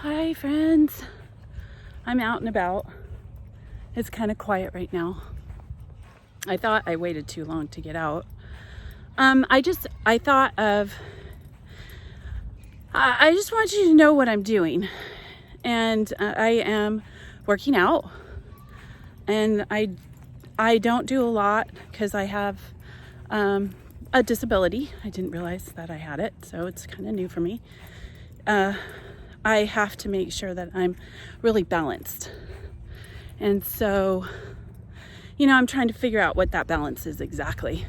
Hi friends, I'm out and about. It's kind of quiet right now. I thought I waited too long to get out. I just want you to know what I'm doing. And I am working out, and I don't do a lot because I have a disability. I didn't realize that I had it, so it's kind of new for me. I have to make sure that I'm really balanced. And so, I'm trying to figure out what that balance is exactly.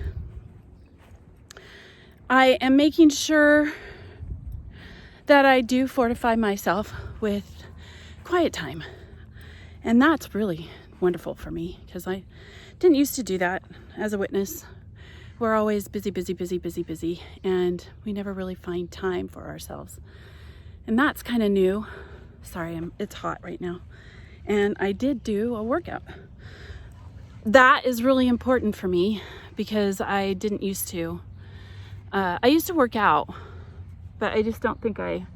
I am making sure that I do fortify myself with quiet time. And that's really wonderful for me because I didn't used to do that as a witness. We're always busy, and we never really find time for ourselves. And that's kind of new. Sorry, it's hot right now. And I did do a workout. That is really important for me because I didn't used to. I used to work out, but I just don't think I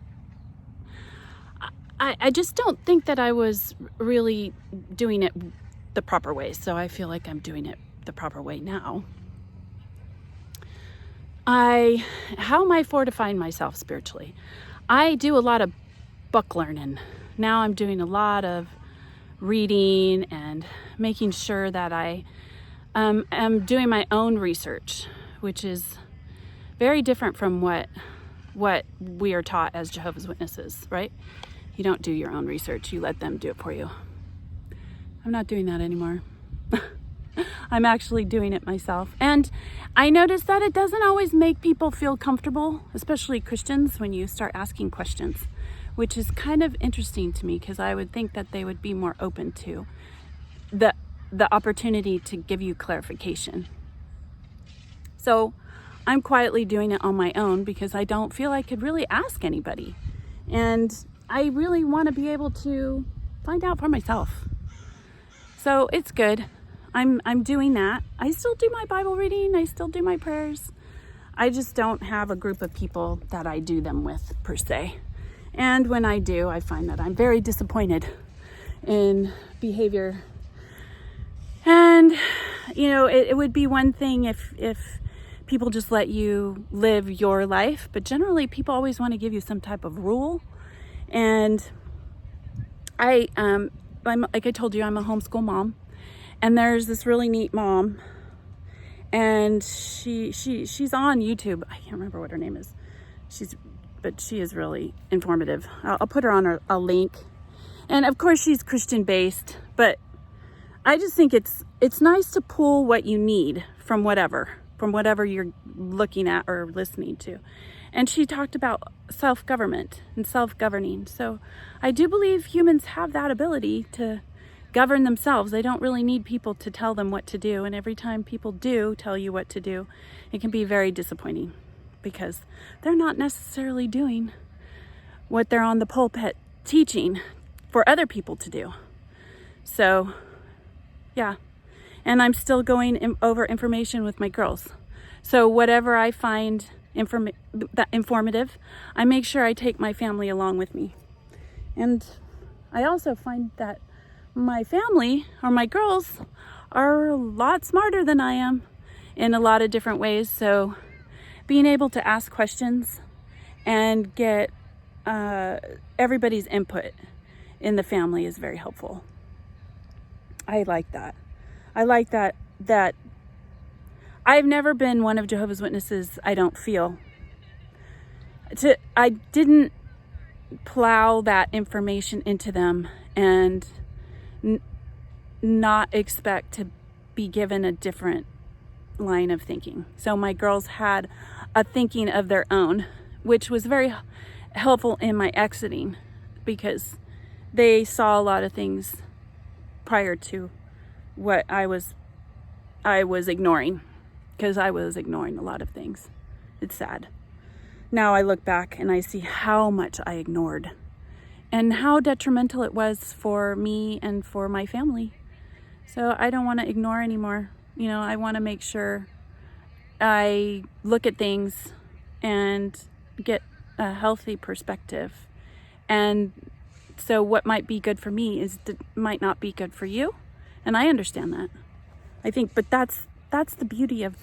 just don't think that I was really doing it the proper way. So I feel like I'm doing it the proper way now. How am I fortifying myself spiritually? I do a lot of book learning. Now I'm doing a lot of reading and making sure that I am doing my own research, which is very different from what we are taught as Jehovah's Witnesses, right? You don't do your own research. You let them do it for you. I'm not doing that anymore. I'm actually doing it myself. And I noticed that it doesn't always make people feel comfortable, especially Christians, when you start asking questions, which is kind of interesting to me because I would think that they would be more open to the opportunity to give you clarification. So I'm quietly doing it on my own because I don't feel I could really ask anybody. And I really want to be able to find out for myself. So it's good. I'm doing that. I still do my Bible reading. I still do my prayers. I just don't have a group of people that I do them with per se. And when I do, I find that I'm very disappointed in behavior. And, it would be one thing if people just let you live your life, but generally people always want to give you some type of rule. And I'm, like I told you, I'm a homeschool mom. And there's this really neat mom, and she's on YouTube. I can't remember what her name is. But she is really informative. I'll put her on a link. And of course she's Christian based, but I just think it's nice to pull what you need from whatever you're looking at or listening to. And she talked about self-government and self-governing. So I do believe humans have that ability to govern themselves. They don't really need people to tell them what to do. And every time people do tell you what to do, it can be very disappointing because they're not necessarily doing what they're on the pulpit teaching for other people to do. So, yeah. And I'm still going over information with my girls. So whatever I find informative, I make sure I take my family along with me. And I also find that my family or my girls are a lot smarter than I am in a lot of different ways. So being able to ask questions and get everybody's input in the family is very helpful. I like that. I like that I've never been one of Jehovah's Witnesses, I don't feel. I didn't plow that information into them and not expect to be given a different line of thinking. So my girls had a thinking of their own, which was very helpful in my exiting because they saw a lot of things prior to what I was ignoring, because I was ignoring a lot of things. It's sad. Now I look back and I see how much I ignored and how detrimental it was for me and for my family. So I don't want to ignore anymore. I want to make sure I look at things and get a healthy perspective and So what might be good for me might not be good for you. And I understand that. I think, but that's the beauty of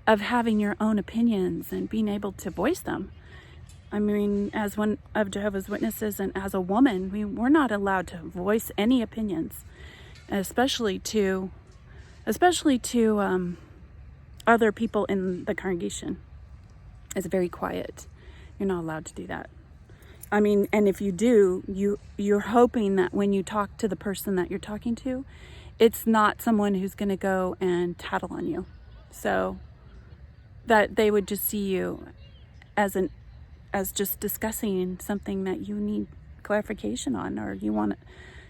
having your own opinions and being able to voice them. I mean, as one of Jehovah's Witnesses and as a woman, we're not allowed to voice any opinions, especially to other people in the congregation. It's very quiet. You're not allowed to do that. I mean, and if you do, you're hoping that when you talk to the person that you're talking to, it's not someone who's going to go and tattle on you. So that they would just see you as just discussing something that you need clarification on, or you want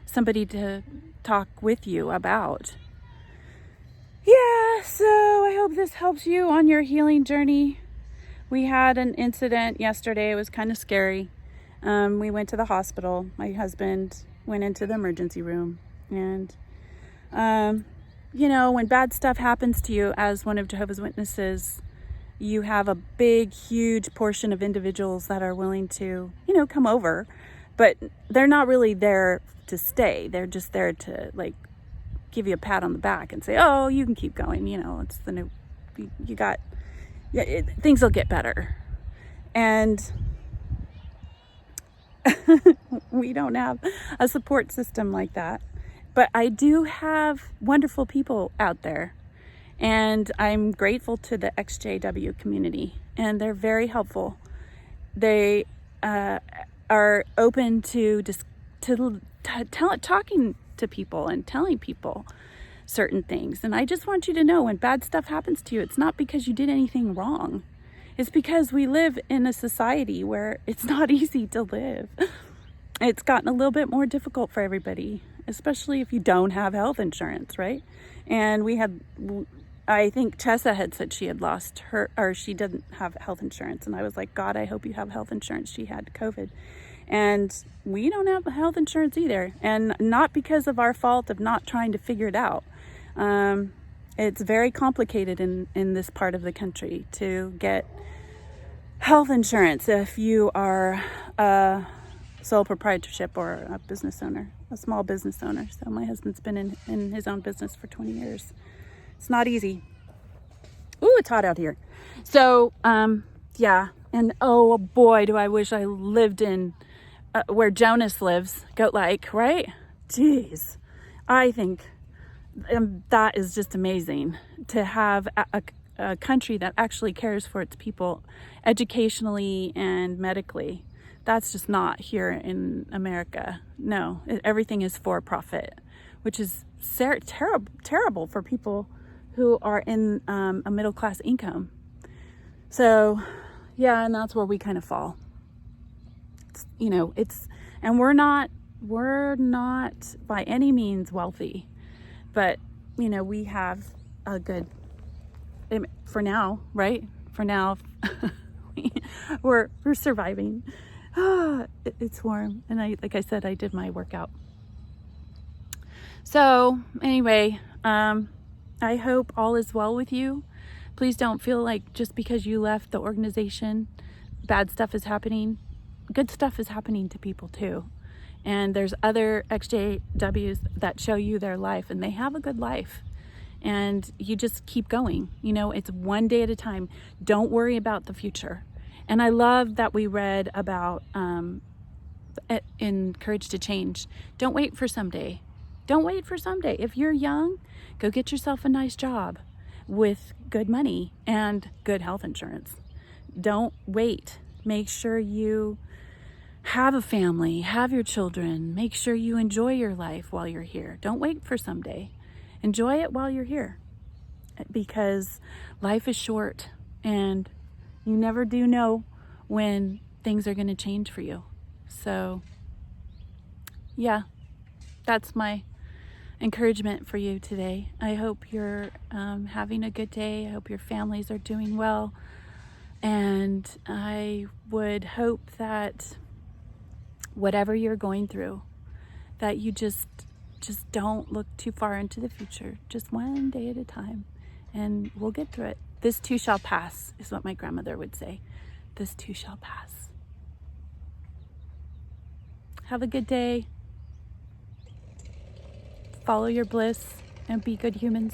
somebody to talk with you about. Yeah, so I hope this helps you on your healing journey. We had an incident yesterday. It was kind of scary. We went to the hospital. My husband went into the emergency room, and when bad stuff happens to you as one of Jehovah's Witnesses, you have a big, huge portion of individuals that are willing to, come over, but they're not really there to stay. They're just there to give you a pat on the back and say, oh, you can keep going. It's the new, things will get better. And we don't have a support system like that. But I do have wonderful people out there. And I'm grateful to the ExJW community. And they're very helpful. They are open to talking to people and telling people certain things. And I just want you to know, when bad stuff happens to you, it's not because you did anything wrong. It's because we live in a society where it's not easy to live. It's gotten a little bit more difficult for everybody, especially if you don't have health insurance, right? And I think Tessa had said she had lost or she didn't have health insurance. And I was like, God, I hope you have health insurance. She had COVID. And we don't have health insurance either. And not because of our fault of not trying to figure it out. It's very complicated in this part of the country to get health insurance if you are a sole proprietorship or a business owner, a small business owner. So my husband's been in his own business for 20 years. It's not easy. Ooh, it's hot out here. So, yeah. And oh boy, do I wish I lived in where Jonas lives, Goat Lake, right? Jeez. I think that is just amazing to have a country that actually cares for its people educationally and medically. That's just not here in America. No, everything is for profit, which is terrible for people who are in a middle class income. So, yeah, and that's where we kind of fall. And we're not by any means wealthy, but we have a good, for now, right? For now, we're surviving. It's warm, and like I said, I did my workout. So anyway, I hope all is well with you. Please don't feel like just because you left the organization, bad stuff is happening. Good stuff is happening to people too. And there's other ExJWs that show you their life, and they have a good life. And you just keep going. It's one day at a time. Don't worry about the future. And I love that we read about in Courage to Change. Don't wait for someday. Don't wait for someday. If you're young, go get yourself a nice job with good money and good health insurance. Don't wait. Make sure you have a family, have your children. Make sure you enjoy your life while you're here. Don't wait for someday. Enjoy it while you're here, because life is short and you never do know when things are going to change for you. So, yeah, that's my encouragement for you today. I hope you're having a good day. I hope your families are doing well. And I would hope that whatever you're going through, that you just don't look too far into the future. Just one day at a time, and we'll get through it. This too shall pass, is what my grandmother would say. This too shall pass. Have a good day. Follow your bliss and be good humans.